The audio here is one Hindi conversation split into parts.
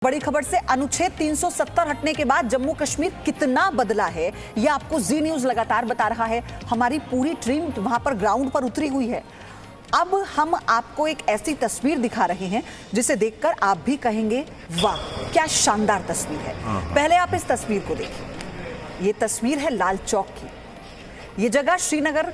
बड़ी खबर से अनुच्छेद 370 हटने के बाद जम्मू कश्मीर कितना बदला है यह आपको जी न्यूज लगातार बता रहा है। हमारी पूरी टीम वहां पर ग्राउंड पर उतरी हुई है। अब हम आपको एक ऐसी तस्वीर दिखा रहे हैं जिसे देखकर आप भी कहेंगे वाह क्या शानदार तस्वीर है। पहले आप इस तस्वीर को देखिए। ये तस्वीर है लाल चौक की। ये जगह श्रीनगर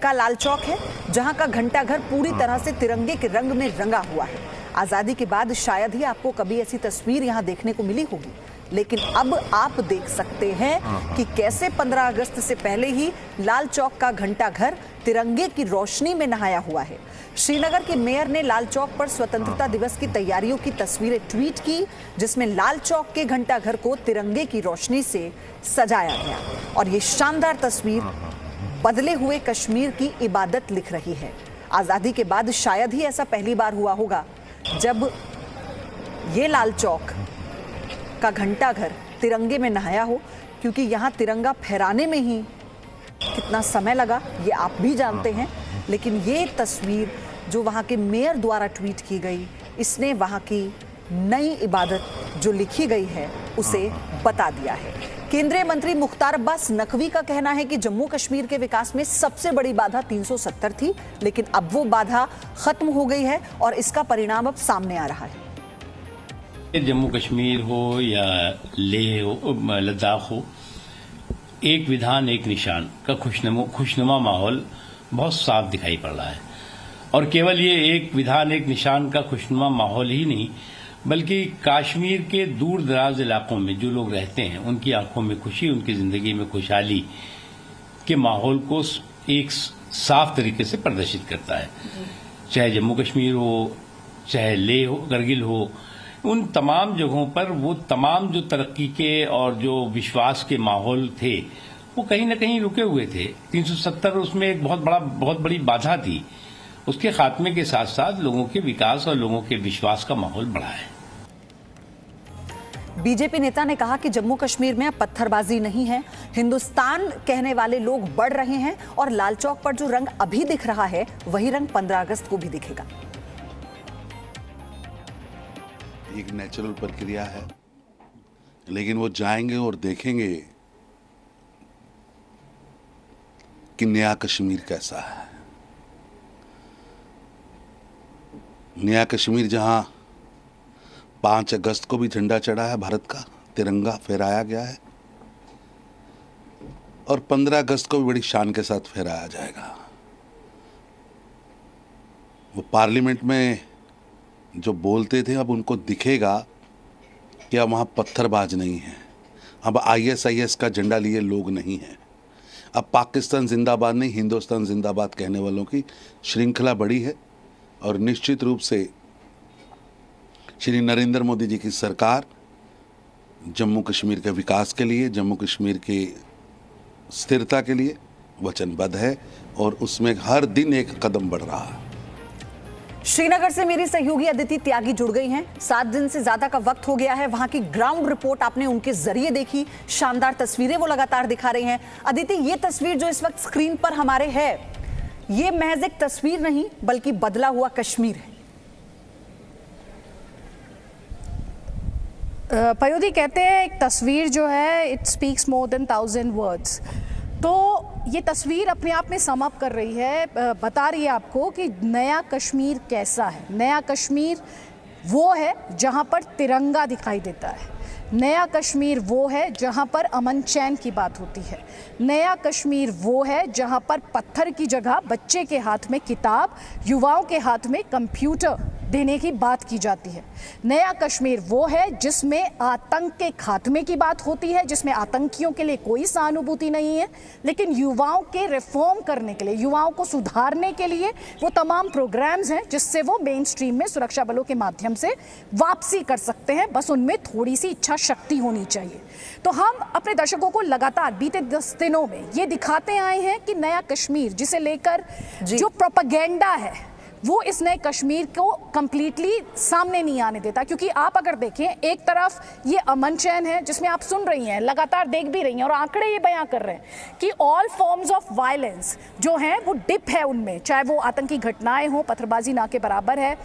का लाल चौक है जहां का घंटाघर पूरी तरह से तिरंगे के रंग में रंगा हुआ है। आजादी के बाद शायद ही आपको कभी ऐसी तस्वीर यहां देखने को मिली होगी, लेकिन अब आप देख सकते हैं कि कैसे 15 अगस्त से पहले ही लाल चौक का घंटाघर तिरंगे की रोशनी में नहाया हुआ है। श्रीनगर के मेयर ने लाल चौक पर स्वतंत्रता दिवस की तैयारियों की तस्वीरें ट्वीट की, जिसमें लाल चौक के घंटाघर को तिरंगे की रोशनी से सजाया गया और ये शानदार तस्वीर बदले हुए कश्मीर की इबादत लिख रही है। आजादी के बाद शायद ही ऐसा पहली बार हुआ होगा जब ये लाल चौक का घंटाघर तिरंगे में नहाया हो, क्योंकि यहाँ तिरंगा फहराने में ही कितना समय लगा ये आप भी जानते हैं। लेकिन ये तस्वीर जो वहाँ के मेयर द्वारा ट्वीट की गई, इसने वहाँ की नई इबादत जो लिखी गई है उसे बता दिया है। केंद्रीय मंत्री मुख्तार अब्बास नकवी का कहना है कि जम्मू कश्मीर के विकास में सबसे बड़ी बाधा 370 थी, लेकिन अब वो बाधा खत्म हो गई है और इसका परिणाम अब सामने आ रहा है। जम्मू कश्मीर हो या लेह हो, लद्दाख हो, एक विधान एक निशान का खुशनुमा माहौल बहुत साफ दिखाई पड़ रहा है। और केवल ये एक विधान एक निशान का खुशनुमा माहौल ही नहीं, बल्कि कश्मीर के दूर दराज इलाकों में जो लोग रहते हैं उनकी आंखों में खुशी, उनकी जिंदगी में खुशहाली के माहौल को एक साफ तरीके से प्रदर्शित करता है। चाहे जम्मू कश्मीर हो, चाहे लेह हो, करगिल हो, उन तमाम जगहों पर वो तमाम जो तरक्की के और जो विश्वास के माहौल थे वो कहीं न कहीं रुके हुए थे। 370 उसमें एक बहुत बड़ी बाधा थी। उसके खात्मे के साथ साथ लोगों के विकास और लोगों के विश्वास का माहौल बढ़ा है। बीजेपी नेता ने कहा कि जम्मू कश्मीर में अब पत्थरबाजी नहीं है, हिंदुस्तान कहने वाले लोग बढ़ रहे हैं और लाल चौक पर जो रंग अभी दिख रहा है वही रंग 15 अगस्त को भी दिखेगा। एक नेचुरल प्रक्रिया है, लेकिन वो जाएंगे और देखेंगे कि नया कश्मीर कैसा है। नया कश्मीर जहां 5 अगस्त को भी झंडा चढ़ा है, भारत का तिरंगा फहराया गया है, और 15 अगस्त को भी बड़ी शान के साथ फहराया जाएगा। वो पार्लियामेंट में जो बोलते थे अब उनको दिखेगा कि अब वहाँ पत्थरबाज नहीं है, अब ISIS का झंडा लिए लोग नहीं हैं, अब पाकिस्तान जिंदाबाद नहीं हिंदुस्तान जिंदाबाद कहने वालों की श्रृंखला बड़ी है। और निश्चित रूप से श्री नरेंद्र मोदी जी की सरकार जम्मू कश्मीर के विकास के लिए, जम्मू कश्मीर की स्थिरता के लिए वचनबद्ध है और उसमें हर दिन एक कदम बढ़ रहा है। श्रीनगर से मेरी सहयोगी अदिति त्यागी जुड़ गई हैं। 7 दिन से ज्यादा का वक्त हो गया है। वहां की ग्राउंड रिपोर्ट आपने उनके जरिए देखी, शानदार तस्वीरें वो लगातार दिखा रहे हैं। अदिति, ये तस्वीर जो इस वक्त स्क्रीन पर हमारे है, ये महज एक तस्वीर नहीं बल्कि बदला हुआ कश्मीर है। पयोधी कहते हैं एक तस्वीर जो है it speaks more than 1000 words. तो ये तस्वीर अपने आप में सम अप कर रही है, बता रही है आपको कि नया कश्मीर कैसा है। नया कश्मीर वो है जहाँ पर तिरंगा दिखाई देता है। नया कश्मीर वो है जहाँ पर अमन चैन की बात होती है। नया कश्मीर वो है जहाँ पर पत्थर की जगह बच्चे के हाथ में किताब, युवाओं के हाथ में कंप्यूटर देने की बात की जाती है। नया कश्मीर वो है जिसमें आतंक के खात्मे की बात होती है, जिसमें आतंकियों के लिए कोई सहानुभूति नहीं है, लेकिन युवाओं के रिफॉर्म करने के लिए, युवाओं को सुधारने के लिए वो तमाम प्रोग्राम्स हैं जिससे वो मेन स्ट्रीम में सुरक्षा बलों के माध्यम से वापसी कर सकते हैं। बस उनमें थोड़ी सी इच्छा शक्ति होनी चाहिए। तो हम अपने दर्शकों को लगातार बीते 10 दिनों में ये दिखाते आए हैं कि नया कश्मीर जिसे लेकर जो प्रोपेगेंडा है वो इस नए कश्मीर को कंप्लीटली सामने नहीं आने देता। क्योंकि आप अगर देखें, एक तरफ ये अमन चैन है जिसमें आप सुन रही हैं, लगातार देख भी रही हैं और आंकड़े ये बयां कर रहे हैं कि ऑल फॉर्म्स ऑफ वायलेंस जो हैं वो डिप है उनमें, चाहे वो आतंकी घटनाएं हों, पत्थरबाजी ना के बराबर है,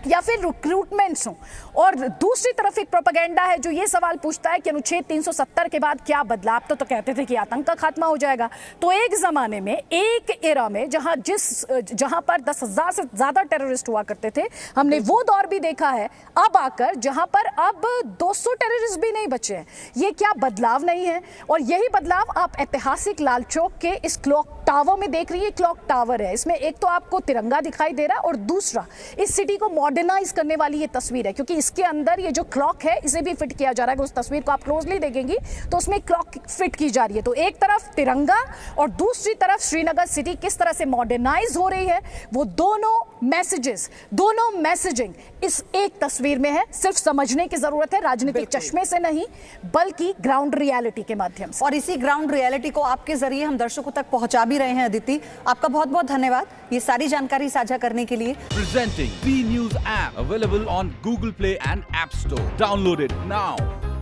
या फिर रिक्रूटमेंट्स हों। और दूसरी तरफ एक प्रोपेगेंडा है जो ये सवाल पूछता है कि अनुच्छेद 370 के बाद क्या बदलाव, तो कहते थे कि आतंक का खात्मा हो जाएगा। तो एक जमाने में, एक एरा में जहां पर 10,000 से ज्यादा टेररिस्ट हुआ करते थे, हमने वो दौर भी देखा है। अब आकर जहां पर अब 200 टेररिस्ट भी नहीं बचे हैं, ये क्या बदलाव नहीं है? और यही बदलाव आप ऐतिहासिक लाल चौक के इस क्लॉक टावर में देख रही है। क्लॉक टावर है, इसमें एक तो आपको तिरंगा दिखाई दे रहा है और दूसरा इस सिटी को मॉडर्नाइज करने वाली ये तस्वीर है, क्योंकि इसके अंदर ये जो क्लॉक है इसे भी फिट किया जा रहा है। उस तस्वीर को आप क्लोजली देखेंगी तो उसमें क्लॉक फिट की जा रही है। तो एक तरफ तिरंगा और दूसरी तरफ श्रीनगर सिटी किस तरह से मॉडर्नाइज हो रही है, वो दोनों मैसेजेस, दोनों मैसेजिंग इस एक तस्वीर में है। सिर्फ समझने की जरूरत है, राजनीतिक चश्मे से नहीं बल्कि ग्राउंड रियलिटी के माध्यम से। और इसी ग्राउंड रियलिटी को आपके जरिए हम दर्शकों तक पहुंचा भी रहे हैं। अदिति, आपका बहुत बहुत धन्यवाद ये सारी जानकारी साझा करने के लिए। Presenting B News app available on Google Play and App Store. Download it now.